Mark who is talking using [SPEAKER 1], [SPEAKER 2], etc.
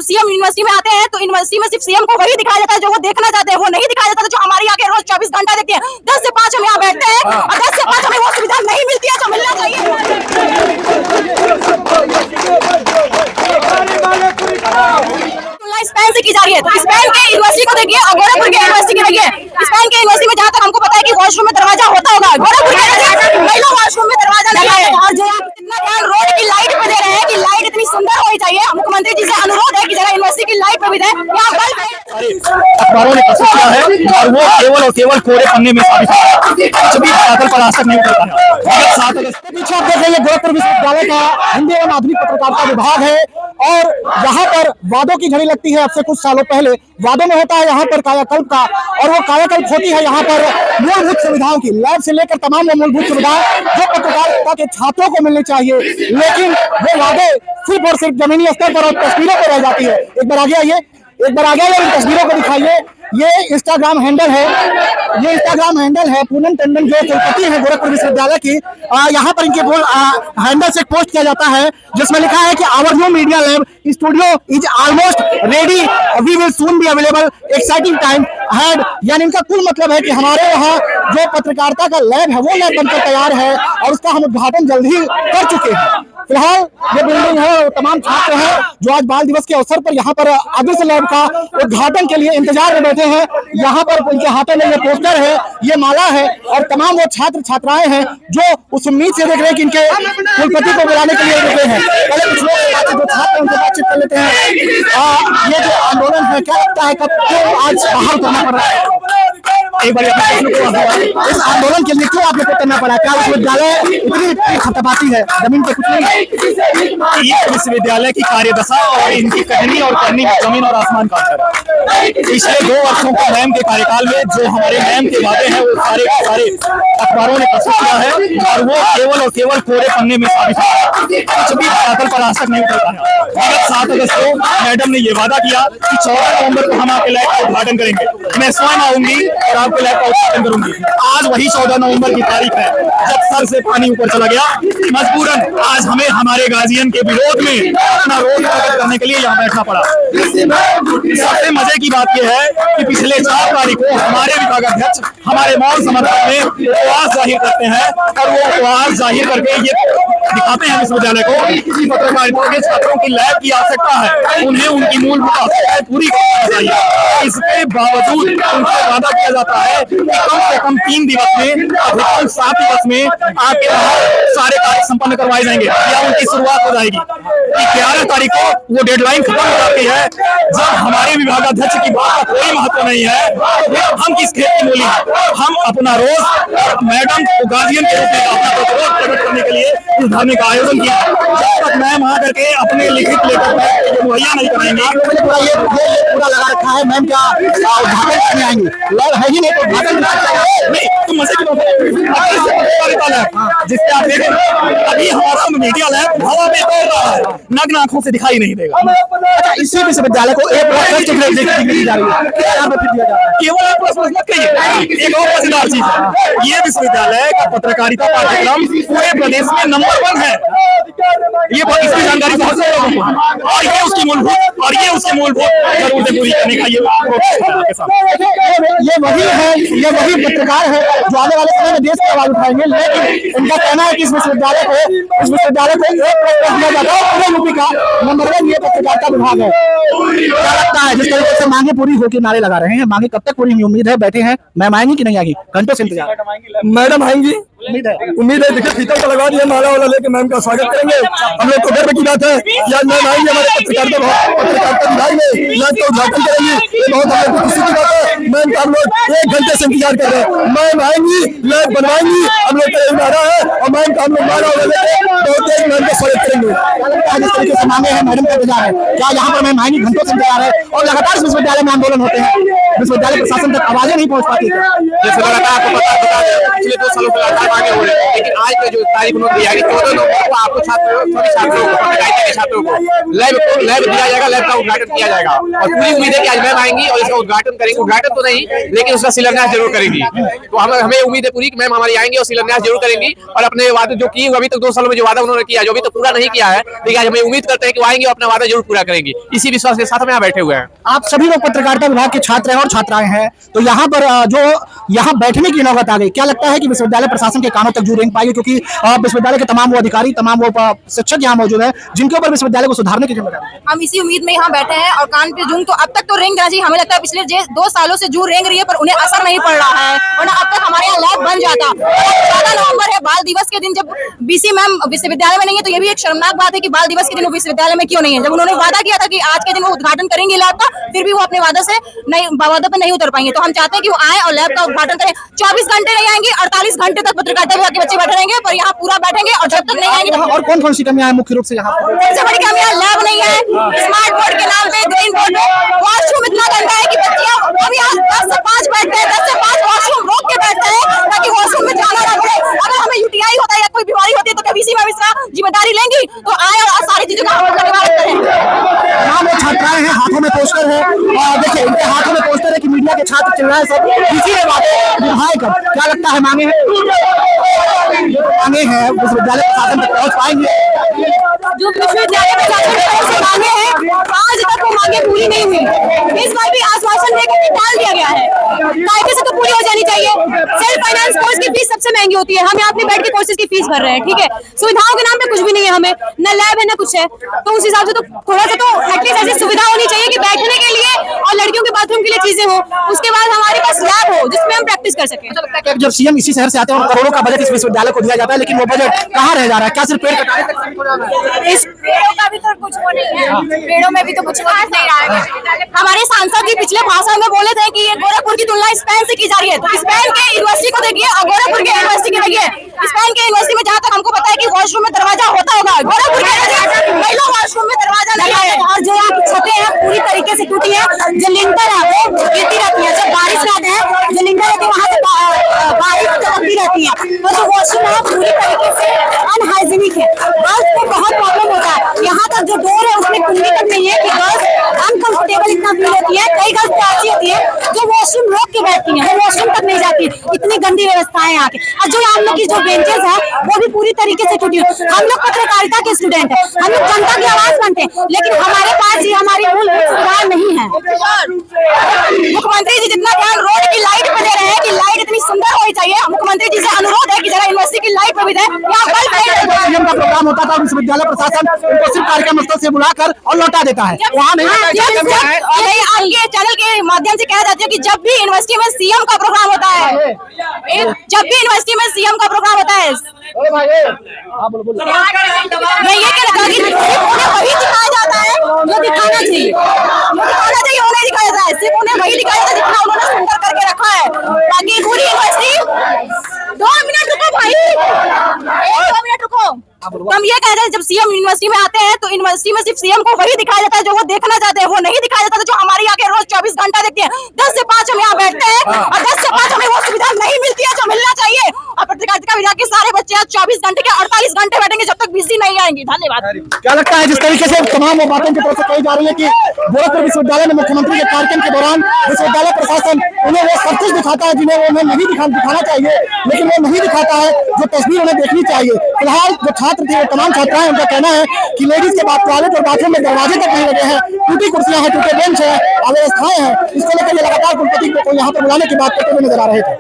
[SPEAKER 1] जब CM university में आते हैं तो यूनिवर्सिटी में सिर्फ सीएम को वही दिखाया जाता है जो वो देखना चाहते हैं, वो नहीं दिखाया जाता जो हमारे यहाँ के रोज 24 घंटा देखते हैं। 10 से 5 हम यहाँ बैठते हैं और 10 से 5 हमें वो सुविधा नहीं मिलती है जो मिलना चाहिए। स्पेन से की जा रही है, तो स्पेन के यूनिवर्सिटी को देखिए और गोरखपुर के यूनिवर्सिटी को देखिए। स्पेन के यूनिवर्सिटी में जहाँ तक हमको पता है कि वॉशरूम में दरवाजा होता होगा, गोरखपुर के महिला वॉशरूम में दरवाजा नहीं है। और जो आप इतना ध्यान रोड की लाइट पे दे रहे हैं कि लाइट इतनी सुंदर होनी चाहिए, मुख्यमंत्री जी से अनुरोध है कि जरा यूनिवर्सिटी की लाइट पे भी दें।
[SPEAKER 2] अखबारों ने प्रस्तुत किया है और वो केवल कोरे पन्ने में साबित है, कुछ भी बादल पर आज तक नहीं उतर पाया। 7 अगस्त के पीछे आप देख रहे हैं गोरखपुर विश्वविद्यालय का हिंदी एवं आधुनिक पत्रकारिता विभाग है और यहाँ पर वादों की घड़ी लगती है। अब से कुछ सालों पहले वादों में होता है यहाँ पर कायाकल्प का, और वो कायाकल्प होती है यहाँ पर मूलभूत सुविधाओं की, लैब से लेकर तमाम वो मूलभूत सुविधाएं जो पत्रकारिता के छात्रों को मिलनी चाहिए, लेकिन वो वादे सिर्फ और सिर्फ जमीनी स्तर पर और तस्वीरों पर रह जाती है। एक बार आगे आइए, इन तस्वीरों को दिखाइए। ये इंस्टाग्राम हैंडल है पूनम टंडन जो कुलपति है गोरखपुर विश्वविद्यालय की। यहाँ पर इनके हैंडल से पोस्ट किया जाता है जिसमें लिखा है कि our new media lab studio is almost ready, we will soon be available, exciting time ahead. यानी इनका कुल मतलब है कि हमारे यहाँ जो पत्रकारिता का लैब है वो लैब बनकर तैयार है और उसका हम उद्घाटन जल्द ही कर चुके हैं। फिलहाल ये बिल्डिंग है और तमाम छात्र हैं जो आज बाल दिवस के अवसर पर यहाँ पर आदर्श लैब का उद्घाटन के लिए इंतजार में बैठे हैं। यहाँ पर उनके हाथों में ये पोस्टर है, ये माला है और तमाम वो छात्र छात्राएं हैं जो उस उम्मीद से देख रहे हैं कि इनके कुलपति को बुलाने के लिए रुके हैं। पहले कुछ लोग जो छात्र हैं उनसे बातचीत कर लेते हैं। ये जो आंदोलन है क्या लगता है कब क्यों आज बाहर करना पड़ रहा है? एक बार इस आंदोलन के लिए क्यों आपको करना पड़ा? क्या विश्वविद्यालय इतनी खतपाती है, जमीन पे कुछ नहीं? ये विश्वविद्यालय की कार्यदशा और इनकी कहनी और करनी में जमीन और आसमान का अंतर है। पिछले 2 वर्षों के मैम के कार्यकाल में जो हमारे मैम के वादे हैं वो सारे अखबारों ने प्रस्तुत किया है और वो केवल कोरे पन्ने में साबित है, कुछ भी बादल पर आज तक नहीं उतर पाया। 7 अगस्त को मैडम ने ये वादा किया कि 14 नवंबर को हम आपके लैब का उद्घाटन करेंगे, मैं स्वयं आऊंगी और आपके लैब का उद्घाटन करूंगी। आज वही 14 नवंबर की तारीख है जब सर से पानी ऊपर चला गया। मजबूरन आज हमें हमारे गार्जियन के विरोध में अपना रोड प्रकट करने के लिए यहाँ बैठना पड़ा। सबसे मजे की बात यह है कि पिछले 4 तारीख को हमारे विभागाध्यक्ष हमारे मौन समर्थन में उपवास जाहिर करते हैं और वो उपवास जाहिर करके ये दिखाते हैं विश्वविद्यालय को कि पत्रकारिता के छात्रों की लैब की आवश्यकता है, उन्हें उनकी मूलभूत आवश्यकताएं पूरी करनी चाहिए। इसके बावजूद उनसे वादा किया जाता है कि कम से कम 3 दिवस में, अधिकतम 7 दिवस में आपके वहाँ सारे कार्य संपन्न करवाए जाएंगे या उनकी शुरुआत हो जाएगी। 11 तारीख को वो डेडलाइन खत्म हो जाती है। जब हमारे विभागाध्यक्ष की बात का कोई महत्व नहीं है तो हम किस खेत की मूली है? हम अपना रोज मैडम को गार्जियन के रूप में अपना प्रतिरोध प्रकट करने के लिए इस धरने का आयोजन किया। जब तक मैम आ करके अपने लिखित लेकर मुहैया नहीं कराएंगे, ये पूरा लगा रखा है मैम क्या उद्घाटन करने आएंगे? लैब है ही नहीं तो उद्घाटन नहीं तो मजे की बात है। जिससे आप देखें अभी हमारा मीडिया लैब हवा में दौड़ रहा है, नग्न आंखों से दिखाई नहीं देगा। इसी विश्वविद्यालय को एक दी जा रही है, केवल मत कहिए। एक और मजेदार चीज है, ये विश्वविद्यालय का पत्रकारिता पाठ्यक्रम पूरे प्रदेश में नंबर 1 है। ये इसकी जानकारी बहुत से लोगों को और ये उसकी मूलभूत जरूरतें पूरी करने का ये वही पत्रकार है जो आने वाले समय में देश की आवाज उठाएंगे। लेकिन इनका कहना है कि इस विश्वविद्यालय को एक प्रश्न दिया जाता है, पूरे यूपी का नंबर 1 ये पत्रकारिता विभाग है। क्या लगता है जिस तरीके से मांगे पूरी होकर नारे लगा रहे हैं, मांगे कब तक पूरी होंगी? उम्मीद है बैठे हैं, मैम आएंगी कि नहीं आएगी? घंटों से इंतजार।
[SPEAKER 3] मैडम आएंगी, उम्मीद है। देखिए फीता तो लगा दिया, माला वाला लेके मैम का स्वागत करेंगे। हम लोग को गर्व की बात है कि आज मैम आएंगे हमारे पत्रकारिता विभाग में लैब का उद्घाटन करेंगी। ये बहुत हमें खुशी की बात है। मैम का हम लोग 1 घंटे से इंतजार कर रहे हैं। मैम आएंगी, लैब बनवाएंगी, हम लोग का इरादा है और मैम का हम लोग माला वाला लेके बहुत तेज मैम का स्वागत करेंगे।
[SPEAKER 1] जिस तरीके से मांगे हैं मैडम का इंतजार है, क्या यहाँ पर मैम आएंगी? घंटों से इंतजार है और लगातार इस विश्वविद्यालय में आंदोलन होते हैं, विश्वविद्यालय प्रशासन तक आवाजें नहीं पहुंच पाती।
[SPEAKER 2] जैसे लगातार आपको पिछले 2 सालों से आगे हो रहे हैं, लेकिन आज का जो तारीख उन्होंने दिया है 14 नवंबर को आपको छात्रों को, सभी छात्रों को, पत्रकारिता के छात्रों को लैब दिया जाएगा, लैब का उद्घाटन किया जाएगा।
[SPEAKER 4] और पूरी उम्मीद है कि आज मैम आएंगी और इसका उद्घाटन करेंगी। उद्घाटन तो नहीं, लेकिन उसका शिलान्यास जरूर करेंगी। तो हमें उम्मीद है पूरी कि मैम हमारी आएंगी और शिलान्यास जरूर करेंगी और अपने वादे जो की अभी तक 2 सालों में जो वादा उन्होंने किया, जो अभी तक पूरा नहीं किया है, लेकिन आज हमें उम्मीद करते हैं कि वो आएंगे और अपना वादा जरूर पूरा करेंगी। इसी विश्वास के साथ हम यहाँ बैठे हुए हैं।
[SPEAKER 2] आप सभी लोग पत्रकारिता विभाग के छात्र हैं और छात्राएं हैं, तो यहाँ पर जो यहाँ बैठने की नौबत आ गई, क्या लगता है कि विश्वविद्यालय प्रशासन के कानों तक जरूर रेंग पाएगी? क्योंकि विश्वविद्यालय के तमाम वो अधिकारी, तमाम वो शिक्षक यहाँ मौजूद है जिनके ऊपर विश्वविद्यालय को सुधारने की जिम्मेदारी है।
[SPEAKER 1] हम इसी उम्मीद में यहाँ बैठे हैं और कान पे जूं तो अब तक तो रेंग रहा चाहिए। हमें लगता है पिछले 2 सालों से जूं रेंग रही है, पर उन्हें असर नहीं पड़ रहा है, वरना अब तक हमारे यहाँ लैब बन जाता। 14 नवंबर है, बाल दिवस के दिन जब बीसी मैम विश्वविद्यालय में नहीं है, तो ये भी एक शर्मनाक बात है कि बाल दिवस के दिन वो विश्वविद्यालय में क्यों नहीं है। जब उन्होंने वादा किया था कि आज के दिन वो उद्घाटन करेंगे लैब का, फिर भी वो अपने वादा पे नहीं उतर पाएंगे। तो हम चाहते हैं कि वो आए और लैब का उद्घाटन करें। 24 घंटे नहीं आएंगे, 48 घंटे तक पत्रकारिता विभाग के बच्चे बैठे रहेंगे, पर यहाँ पूरा बैठेंगे और जब तक नहीं आएंगे।
[SPEAKER 2] और कौन कौन सी कमियां हैं मुख्य रूप से यहाँ?
[SPEAKER 1] सबसे बड़ी कमी है लैब नहीं है, स्मार्ट बोर्ड के नाम पे, ग्रीन बोर्ड में वॉशरूम इतना गंदा है कि बच्चियां अभी 10 से 5 बैठते हैं, 10 से 5 वॉशरूम रोक के बैठते हैं ताकि वॉशरूम में जाना ना पड़े। अगर हमें यूटीआई होता है या कोई बीमारी होती है तो कभी मैम इसका जिम्मेदारी लेंगी, तो आए और सारी चीजों का हम लोग निवारण करें।
[SPEAKER 2] यहाँ वो छात्राएं हैं, हाथों में पोस्टर है, और देखिए इनके हाथों में पोस्टर है कि मीडिया के छात्र चिल्लाए सब, इसी में बातें विधायक क्या लगता है मांगे हैं विश्वविद्यालय प्रशासन तक पहुँच पाएंगे?
[SPEAKER 1] जो विश्वविद्यालय प्रशासन से मांगे हैं आज तक वो मांगे पूरी नहीं हुई। इस बार भी आश्वासन देकर टाल दिया गया है, कायदे से तो पूरी हो जानी चाहिए। सेल्फ फाइनेंस कोर्स की फीस सबसे महंगी होती है, हम यहाँ अपने बैठ के कोर्सेज की फीस भर रहे हैं, ठीक है। सुविधाओं के नाम पे कुछ भी नहीं है, हमें न लैब है न कुछ है, तो उस हिसाब से तो थोड़ा सा तो एटलीस्ट ऐसी सुविधा होनी चाहिए कि बैठने के लिए और लड़कियों के बाथरूम के लिए चीजें हो, उसके बाद हमारे पास लैब हो जिसमें हम प्रैक्टिस कर सकें।
[SPEAKER 2] जब सीएम इसी शहर से आते हैं और करोड़ों का बजट इस विश्वविद्यालय को दिया जाता है, लेकिन वो बजट कहाँ रह जा रहा है? क्या सिर्फ पेड़ कटाने तक सीमित हो जा रहा है?
[SPEAKER 1] इस पेड़ों का भी तो कुछ वो नहीं है, पेड़ों में भी तो कुछ खास नहीं रहा है। हमारे सांसद जी पिछले भाषण में बोले थे कि ये गोरखपुर की तुलना स्पेन से की जा रही है, तो स्पेन के यूनिवर्सिटी को देखिए और गोरखपुर के यूनिवर्सिटी को देखिए। स्पेन के यूनिवर्सिटी में जहाँ तक हमको पता है कि वॉशरूम में दरवाजा होता होगा, गोरखपुर के महिला वॉशरूम में दरवाजा नहीं है। और जो यहाँ की छतें हैं पूरी तरीके से टूटी है, जो लिंटर है वो गिरती रहती है, जब बारिश रहती है जो लिंटर रहती है वहाँ से बारिश चलती रहती है, और जो वॉशरूम है पूरी तरीके से अनहाइजीनिक है। गर्ल्स को बहुत प्रॉब्लम होता है, यहाँ तक जो डोर है उसमें कुंडी तक नहीं है कि गर्ल्स अनकंफर्टेबल इतना फील होती है। कई गर्ल्स तो ऐसी होती है जो वॉशरूम रोक के बैठती है, वो वॉशरूम तक नहीं जाती, इतनी गंदी व्यवस्था है यहाँ की। और जो हम लोग की जो बेंचेस है वो भी पूरी तरीके से टूटी है। हम लोग पत्रकारिता के स्टूडेंट है, हम लोग जनता की आवाज बनते हैं, लेकिन हमारे पास ये हमारी मूलभूत सुविधाएं नहीं है। मुख्यमंत्री जी जितना ध्यान रोड की लाइट पे दे रहे हैं कि लाइट इतनी सुंदर होनी चाहिए, मुख्यमंत्री जी से अनुरोध है कि जरा यूनिवर्सिटी की लाइट पे भी दें। यहाँ
[SPEAKER 2] सीएम का प्रोग्राम होता था, विश्वविद्यालय प्रशासन उनको सिर्फ कार्यक्रम स्थल से बुलाकर और लौटा देता है, वहाँ नहीं।
[SPEAKER 1] आपके चैनल के माध्यम से कहा जाता है कि जब भी यूनिवर्सिटी में सीएम का प्रोग्राम होता है, जब भी यूनिवर्सिटी में सीएम का प्रोग्राम होता है, मैं ये कह रहा था कि उन्हें वही दिखाया जाता है जो दिखाना चाहिए, वो नहीं दिखाया जाता है। सिर्फ उन्हें वही दिखाया जाता है जितना उन्होंने सुंदर करके रखा है, बाकी पूरी यूनिवर्सिटी 2 मिनट रुको भाई, 2 मिनट रुको। तो हम ये कह रहे हैं जब सीएम यूनिवर्सिटी में आते हैं तो यूनिवर्सिटी में सिर्फ सीएम को वही दिखाया जाता है जो वो देखना चाहते हैं, वो नहीं दिखाया जाता जो हमारी आके रोज 24 घंटा देखते हैं। 10 से 5 हम यहाँ बैठते हैं और 10 से 5 हमें वो सुविधा नहीं मिलती है जो मिलना चाहिए। और पत्रकारिता विभाग के सारे बच्चे आज 24 घंटे के 48 घंटे बैठेंगे जब तक बिजली नहीं आएंगी। धन्यवाद।
[SPEAKER 2] क्या लगता है जिस तरीके से तमाम वो बातें की तरफ से कही जा रही है कि गोरखपुर विश्वविद्यालय में मुख्यमंत्री के कार्यक्रम के दौरान विश्वविद्यालय प्रशासन उन्हें वो सब कुछ दिखाता है जिन्हें उन्हें नहीं दिखाना चाहिए, लेकिन वो नहीं दिखाता है जो तस्वीर उन्हें देखनी चाहिए। फिलहाल जो छात्र थे, तमाम छात्राएं, उनका कहना है कि लेडीज के बाद टॉयलेट और बाथरूम में दरवाजे तक नहीं लगे हैं, टूटी कुर्सियां हैं, टूटे बेंच है, अव्यवस्थाएं हैं। इसको लेकर ये लगातार कुलपति को यहाँ पर बुलाने की बात करते हुए नजर आ रहे थे।